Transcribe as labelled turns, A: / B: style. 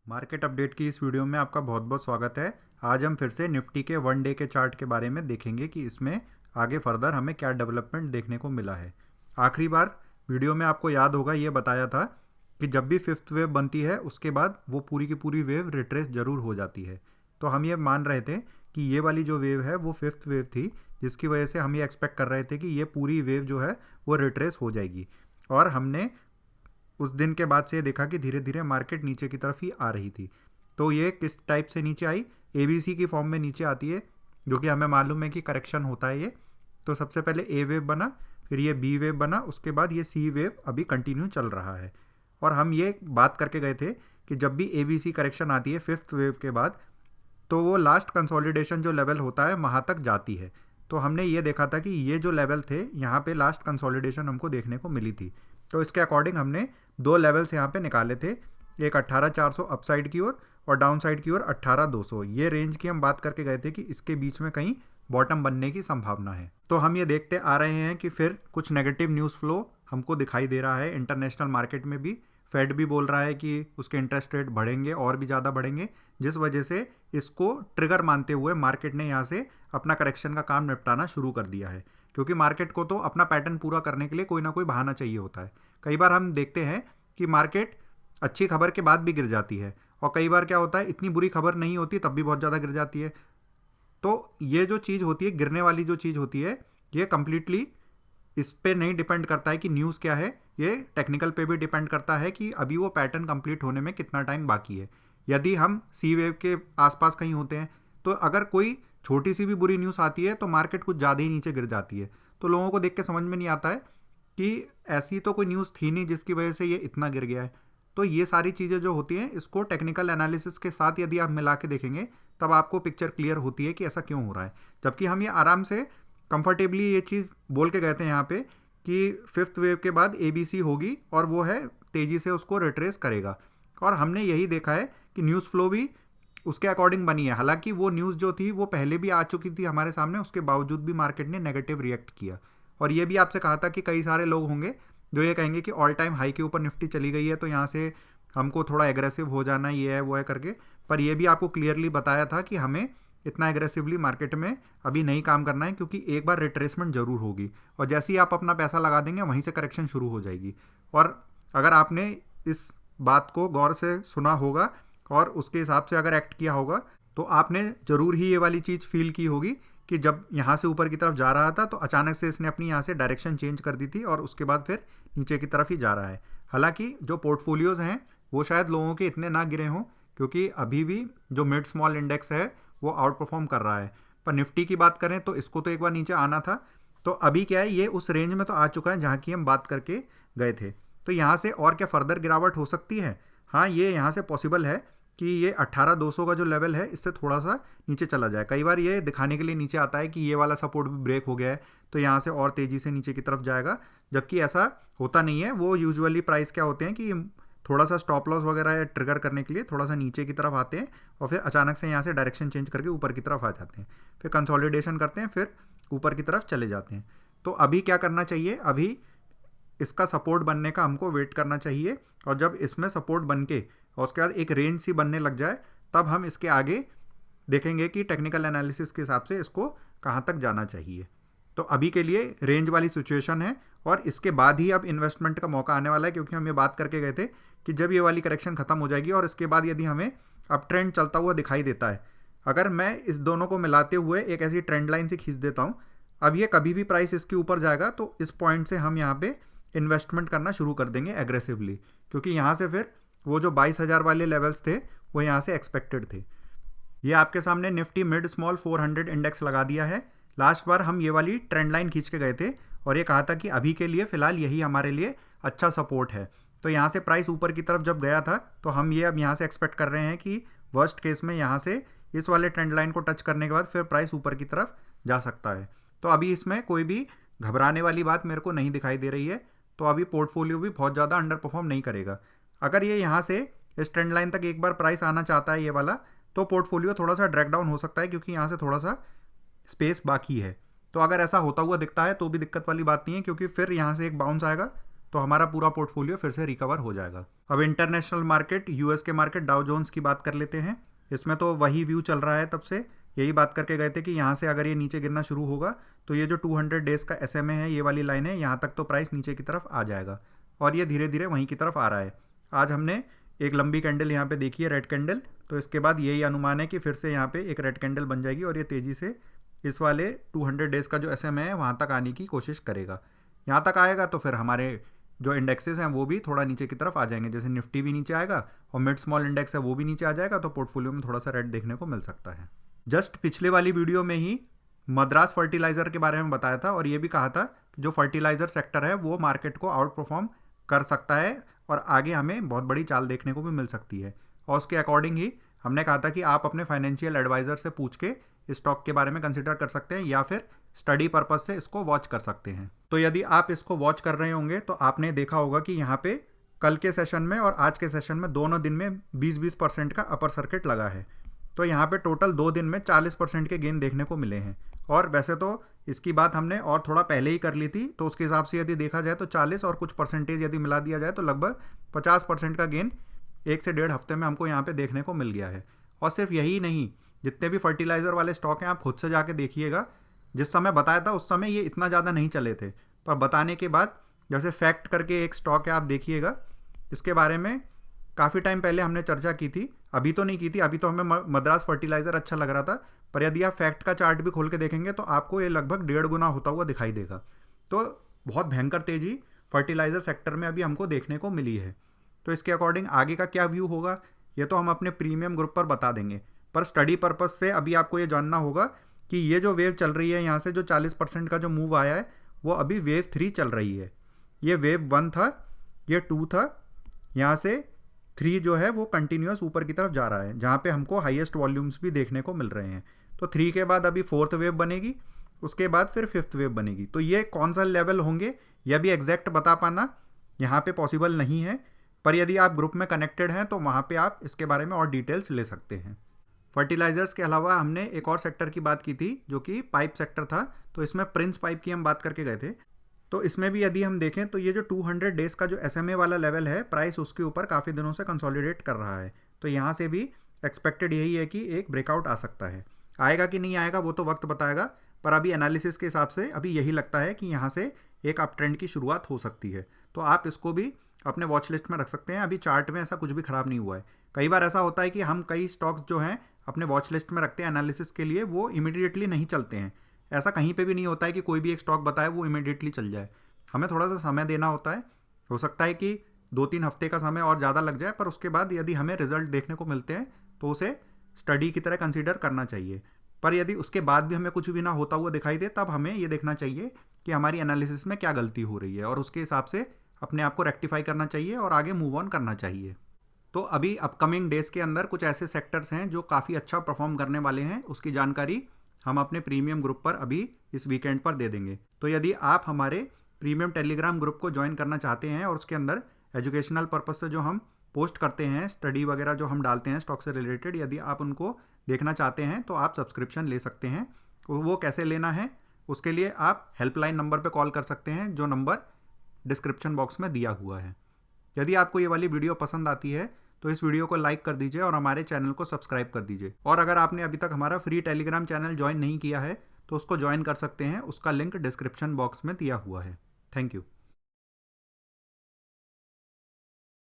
A: Market update की इस video में आपका बहुत बहुत स्वागत है। आज हम फिर से निफ्टी के वन डे के चार्ट के बारे में देखेंगे कि इसमें आगे फर्दर हमें क्या डेवलपमेंट देखने को मिला है। आखिरी बार वीडियो में आपको याद होगा ये बताया था कि जब भी फिफ्थ वेव बनती है उसके बाद वो पूरी की पूरी वेव रिट्रेस ज़रूर हो जाती है। तो हम ये मान रहे थे कि ये वाली जो वेव है वो फिफ्थ वेव थी, जिसकी वजह से हम ये एक्सपेक्ट कर रहे थे कि ये पूरी वेव जो है वो रिट्रेस हो जाएगी। और हमने उस दिन के बाद से ये देखा कि धीरे धीरे मार्केट नीचे की तरफ ही आ रही थी। तो ये किस टाइप से नीचे आई, ABC की फॉर्म में नीचे आती है, जो कि हमें मालूम है कि करेक्शन होता है ये। तो सबसे पहले ए वेव बना, फिर ये बी वेव बना, उसके बाद ये सी वेव अभी कंटिन्यू चल रहा है। और हम ये बात करके गए थे कि जब भी ABC करेक्शन आती है फिफ्थ वेव के बाद, तो वो लास्ट कंसोलिडेशन जो लेवल होता है वहाँ तक जाती है। तो हमने ये देखा था कि ये जो लेवल थे यहाँ पे लास्ट कंसोलिडेशन हमको देखने को मिली थी। तो इसके अकॉर्डिंग हमने दो लेवल्स यहाँ पे निकाले थे, एक 18,400 अपसाइड की ओर और डाउन साइड की ओर 18,200। ये रेंज की हम बात करके गए थे कि इसके बीच में कहीं बॉटम बनने की संभावना है। तो हम ये देखते आ रहे हैं कि फिर कुछ नेगेटिव न्यूज़ फ्लो हमको दिखाई दे रहा है इंटरनेशनल मार्केट में भी। फेड भी बोल रहा है कि उसके इंटरेस्ट रेट बढ़ेंगे और भी ज़्यादा बढ़ेंगे, जिस वजह से इसको ट्रिगर मानते हुए मार्केट ने यहाँ से अपना करेक्शन का काम निपटाना शुरू कर दिया है। क्योंकि मार्केट को तो अपना पैटर्न पूरा करने के लिए कोई ना कोई बहाना चाहिए होता है। कई बार हम देखते हैं कि मार्केट अच्छी खबर के बाद भी गिर जाती है, और कई बार क्या होता है इतनी बुरी खबर नहीं होती तब भी बहुत ज़्यादा गिर जाती है। तो ये जो चीज़ होती है, गिरने वाली जो चीज़ होती है, ये कम्प्लीटली इस पे नहीं डिपेंड करता है कि न्यूज़ क्या है, ये टेक्निकल पे भी डिपेंड करता है कि अभी वो पैटर्न कंप्लीट होने में कितना टाइम बाकी है। यदि हम सी वेव के आसपास कहीं होते हैं तो अगर कोई छोटी सी भी बुरी न्यूज़ आती है तो मार्केट कुछ ज़्यादा ही नीचे गिर जाती है। तो लोगों को देख के समझ में नहीं आता है कि ऐसी तो कोई न्यूज़ थी नहीं जिसकी वजह से ये इतना गिर गया है। तो ये सारी चीज़ें जो होती हैं इसको टेक्निकल एनालिसिस के साथ यदि आप मिला के देखेंगे तब आपको पिक्चर क्लियर होती है कि ऐसा क्यों हो रहा है। जबकि हम ये आराम से कंफर्टेबली ये चीज़ बोल के गए थे यहाँ पे कि फिफ्थ वेव के बाद ABC होगी और वो है तेज़ी से उसको रिट्रेस करेगा। और हमने यही देखा है कि न्यूज़ फ्लो भी उसके अकॉर्डिंग बनी है। हालांकि वो न्यूज़ जो थी वो पहले भी आ चुकी थी हमारे सामने, उसके बावजूद भी मार्केट ने नेगेटिव रिएक्ट किया। और ये भी आपसे कहा था कि कई सारे लोग होंगे जो ये कहेंगे कि ऑल टाइम हाई के ऊपर निफ्टी चली गई है तो यहाँ से हमको थोड़ा एग्रेसिव हो जाना, ये है वो है करके। पर ये भी आपको क्लियरली बताया था कि हमें इतना एग्रेसिवली मार्केट में अभी नहीं काम करना है, क्योंकि एक बार रिट्रेसमेंट ज़रूर होगी और जैसे ही आप अपना पैसा लगा देंगे वहीं से करेक्शन शुरू हो जाएगी। और अगर आपने इस बात को गौर से सुना होगा और उसके हिसाब से अगर एक्ट किया होगा तो आपने ज़रूर ही ये वाली चीज़ फील की होगी कि जब यहाँ से ऊपर की तरफ जा रहा था तो अचानक से इसने अपनी यहाँ से डायरेक्शन चेंज कर दी थी और उसके बाद फिर नीचे की तरफ ही जा रहा है। हालांकि जो पोर्टफोलियोज़ हैं वो शायद लोगों के इतने ना गिरे हों, क्योंकि अभी भी जो मिड स्मॉल इंडेक्स है वो आउट परफॉर्म कर रहा है। पर निफ्टी की बात करें तो इसको तो एक बार नीचे आना था। तो अभी क्या है, ये उस रेंज में तो आ चुका है जहाँ की हम बात करके गए थे। तो यहाँ से और क्या फर्दर गिरावट हो सकती है? हाँ, ये यहाँ से पॉसिबल है कि ये 18,200 का जो लेवल है इससे थोड़ा सा नीचे चला जाए। कई बार ये दिखाने के लिए नीचे आता है कि ये वाला सपोर्ट भी ब्रेक हो गया है तो यहाँ से और तेज़ी से नीचे की तरफ जाएगा, जबकि ऐसा होता नहीं है। वो यूजुअली प्राइस क्या होते हैं कि थोड़ा सा स्टॉप लॉस वगैरह ट्रिगर करने के लिए थोड़ा सा नीचे की तरफ आते हैं और फिर अचानक से यहाँ से डायरेक्शन चेंज करके ऊपर की तरफ आ जाते हैं, फिर कंसोलिडेशन करते हैं, फिर ऊपर की तरफ चले जाते हैं। तो अभी क्या करना चाहिए, अभी इसका सपोर्ट बनने का हमको वेट करना चाहिए। और जब इसमें सपोर्ट बन के और उसके बाद एक रेंज सी बनने लग जाए तब हम इसके आगे देखेंगे कि टेक्निकल एनालिसिस के हिसाब से इसको कहाँ तक जाना चाहिए। तो अभी के लिए रेंज वाली सिचुएशन है और इसके बाद ही अब इन्वेस्टमेंट का मौका आने वाला है, क्योंकि हम ये बात करके गए थे कि जब ये वाली करेक्शन खत्म हो जाएगी और इसके बाद यदि हमें अप ट्रेंड चलता हुआ दिखाई देता है, अगर मैं इस दोनों को मिलाते हुए एक ऐसी ट्रेंड लाइन से खींच देता हूँ, अब ये कभी भी प्राइस इसके ऊपर जाएगा तो इस पॉइंट से हम यहाँ पे इन्वेस्टमेंट करना शुरू कर देंगे एग्रेसिवली, क्योंकि यहाँ से फिर वो जो 22,000 वाले लेवल्स थे वो यहाँ से एक्सपेक्टेड थे। ये आपके सामने निफ्टी मिड स्मॉल 400 इंडेक्स लगा दिया है। लास्ट बार हम ये वाली ट्रेंड लाइन खींच के गए थे और ये कहा था कि अभी के लिए फ़िलहाल यही हमारे लिए अच्छा सपोर्ट है। तो यहाँ से प्राइस ऊपर की तरफ जब गया था तो हम ये अब यहाँ से एक्सपेक्ट कर रहे हैं कि वर्स्ट केस में यहाँ से इस वाले ट्रेंड लाइन को टच करने के बाद फिर प्राइस ऊपर की तरफ जा सकता है। तो अभी इसमें कोई भी घबराने वाली बात मेरे को नहीं दिखाई दे रही है। तो अभी पोर्टफोलियो भी बहुत ज़्यादा अंडर परफॉर्म नहीं करेगा। अगर ये यहाँ से इस ट्रेंड लाइन तक एक बार प्राइस आना चाहता है ये वाला, तो पोर्टफोलियो थोड़ा सा ड्रैग डाउन हो सकता है, क्योंकि यहाँ से थोड़ा सा स्पेस बाकी है। तो अगर ऐसा होता हुआ दिखता है तो भी दिक्कत वाली बात नहीं है, क्योंकि फिर यहाँ से एक बाउंस आएगा तो हमारा पूरा पोर्टफोलियो फिर से रिकवर हो जाएगा। अब इंटरनेशनल मार्केट, यूएस के मार्केट डाउ जोन्स की बात कर लेते हैं। इसमें तो वही व्यू चल रहा है, तब से यही बात करके गए थे कि यहाँ से अगर ये नीचे गिरना शुरू होगा तो ये जो 200 डेज का SMA है, ये वाली लाइन है, यहाँ तक तो प्राइस नीचे की तरफ आ जाएगा और ये धीरे धीरे वहीं की तरफ आ रहा है। आज हमने एक लंबी कैंडल यहाँ पे देखी है, रेड कैंडल, तो इसके बाद यही अनुमान है कि फिर से यहाँ पे एक रेड कैंडल बन जाएगी और ये तेज़ी से इस वाले 200 डेज़ का जो SMA है वहाँ तक आने की कोशिश करेगा। यहाँ तक आएगा तो फिर हमारे जो इंडेक्सेस हैं वो भी थोड़ा नीचे की तरफ आ जाएंगे, जैसे निफ्टी भी नीचे आएगा और मिड स्मॉल इंडेक्स है वो भी नीचे आ जाएगा, तो पोर्टफोलियो में थोड़ा सा रेड देखने को मिल सकता है। जस्ट पिछले वाली वीडियो में ही मद्रास फर्टिलाइज़र के बारे में बताया था और ये भी कहा था कि जो फर्टिलाइज़र सेक्टर है वो मार्केट को आउट परफॉर्म कर सकता है और आगे हमें बहुत बड़ी चाल देखने को भी मिल सकती है। और उसके अकॉर्डिंग ही हमने कहा था कि आप अपने फाइनेंशियल एडवाइज़र से पूछ के स्टॉक के बारे में कंसिडर कर सकते हैं या फिर स्टडी पर्पस से इसको वॉच कर सकते हैं। तो यदि आप इसको वॉच कर रहे होंगे तो आपने देखा होगा कि यहाँ पे कल के सेशन में और आज के सेशन में दोनों दिन में 20% का अपर सर्किट लगा है। तो यहाँ पे टोटल 2 दिन में 40% के गेन देखने को मिले हैं। और वैसे तो इसकी बात हमने और थोड़ा पहले ही कर ली थी, तो उसके हिसाब से यदि देखा जाए तो 40 और कुछ परसेंटेज यदि मिला दिया जाए तो लगभग 50% का गेन 1 से 1.5 हफ्ते में हमको यहाँ पे देखने को मिल गया है। और सिर्फ यही नहीं, जितने भी फर्टिलाइज़र वाले स्टॉक हैं आप खुद से जाके देखिएगा। जिस समय बताया था उस समय ये इतना ज़्यादा नहीं चले थे, पर बताने के बाद जैसे फैक्ट करके एक स्टॉक है, आप देखिएगा, इसके बारे में काफ़ी टाइम पहले हमने चर्चा की थी, अभी तो नहीं की थी, अभी तो हमें मद्रास फर्टिलाइज़र अच्छा लग रहा था, पर यदि आप फैक्ट का चार्ट भी खोल के देखेंगे तो आपको ये लगभग 1.5 गुना होता हुआ दिखाई देगा। तो बहुत भयंकर तेज़ी फर्टिलाइज़र सेक्टर में अभी हमको देखने को मिली है। तो इसके अकॉर्डिंग आगे का क्या व्यू होगा ये तो हम अपने प्रीमियम ग्रुप पर बता देंगे, पर स्टडी पर्पस से अभी आपको ये जानना होगा कि ये जो वेव चल रही है, यहाँ से जो 40% का जो मूव आया है वो अभी वेव 3 चल रही है। ये वेव 1 था, ये 2 था, यहाँ से 3 जो है वो कंटिन्यूस ऊपर की तरफ जा रहा है, जहाँ पे हमको हाईएस्ट वॉल्यूम्स भी देखने को मिल रहे हैं। तो 3 के बाद अभी 4th वेव बनेगी, उसके बाद फिर 5th वेव बनेगी। तो ये कौन सा लेवल होंगे यह भी एग्जैक्ट बता पाना यहाँ पे पॉसिबल नहीं है, पर यदि आप ग्रुप में कनेक्टेड हैं तो वहाँ पे आप इसके बारे में और डिटेल्स ले सकते हैं। फर्टिलाइज़र्स के अलावा हमने एक और सेक्टर की बात की थी जो कि पाइप सेक्टर था, तो इसमें प्रिंस पाइप की हम बात करके गए थे। तो इसमें भी यदि हम देखें तो ये जो 200 डेज़ का जो SMA वाला लेवल है, प्राइस उसके ऊपर काफ़ी दिनों से कंसोलिडेट कर रहा है। तो यहाँ से भी एक्सपेक्टेड यही है कि एक ब्रेकआउट आ सकता है। आएगा कि नहीं आएगा वो तो वक्त बताएगा, पर अभी एनालिसिस के हिसाब से अभी यही लगता है कि यहाँ से एक अप ट्रेंड की शुरुआत हो सकती है। तो आप इसको भी अपने वॉच लिस्ट में रख सकते हैं। अभी चार्ट में ऐसा कुछ भी ख़राब नहीं हुआ है। कई बार ऐसा होता है कि हम कई स्टॉक्स जो हैं अपने वॉच लिस्ट में रखते हैं एनालिसिस के लिए, वो इमीडिएटली नहीं चलते हैं। ऐसा कहीं पे भी नहीं होता है कि कोई भी एक स्टॉक बताए वो इमीडिएटली चल जाए। हमें थोड़ा सा समय देना होता है। हो सकता है कि 2-3 हफ्ते का समय और ज़्यादा लग जाए, पर उसके बाद यदि हमें रिजल्ट देखने को मिलते हैं तो उसे स्टडी की तरह कंसीडर करना चाहिए। पर यदि उसके बाद भी हमें कुछ भी ना होता हुआ दिखाई दे, तब हमें ये देखना चाहिए कि हमारी एनालिसिस में क्या गलती हो रही है और उसके हिसाब से अपने आप को रेक्टिफाई करना चाहिए और आगे मूव ऑन करना चाहिए। तो अभी अपकमिंग डेज़ के अंदर कुछ ऐसे सेक्टर्स हैं जो काफ़ी अच्छा परफॉर्म करने वाले हैं, उसकी जानकारी हम अपने प्रीमियम ग्रुप पर अभी इस वीकेंड पर दे देंगे। तो यदि आप हमारे प्रीमियम टेलीग्राम ग्रुप को ज्वाइन करना चाहते हैं और उसके अंदर एजुकेशनल पर्पस से जो हम पोस्ट करते हैं, स्टडी वगैरह जो हम डालते हैं स्टॉक से रिलेटेड, यदि आप उनको देखना चाहते हैं तो आप सब्सक्रिप्शन ले सकते हैं। वो कैसे लेना है उसके लिए आप हेल्पलाइन नंबर पर कॉल कर सकते हैं, जो नंबर डिस्क्रिप्शन बॉक्स में दिया हुआ है। यदि आपको ये वाली वीडियो पसंद आती है तो इस वीडियो को लाइक कर दीजिए और हमारे चैनल को सब्सक्राइब कर दीजिए। और अगर आपने अभी तक हमारा फ्री टेलीग्राम चैनल ज्वाइन नहीं किया है तो उसको ज्वाइन कर सकते हैं, उसका लिंक डिस्क्रिप्शन बॉक्स में दिया हुआ है। Thank you.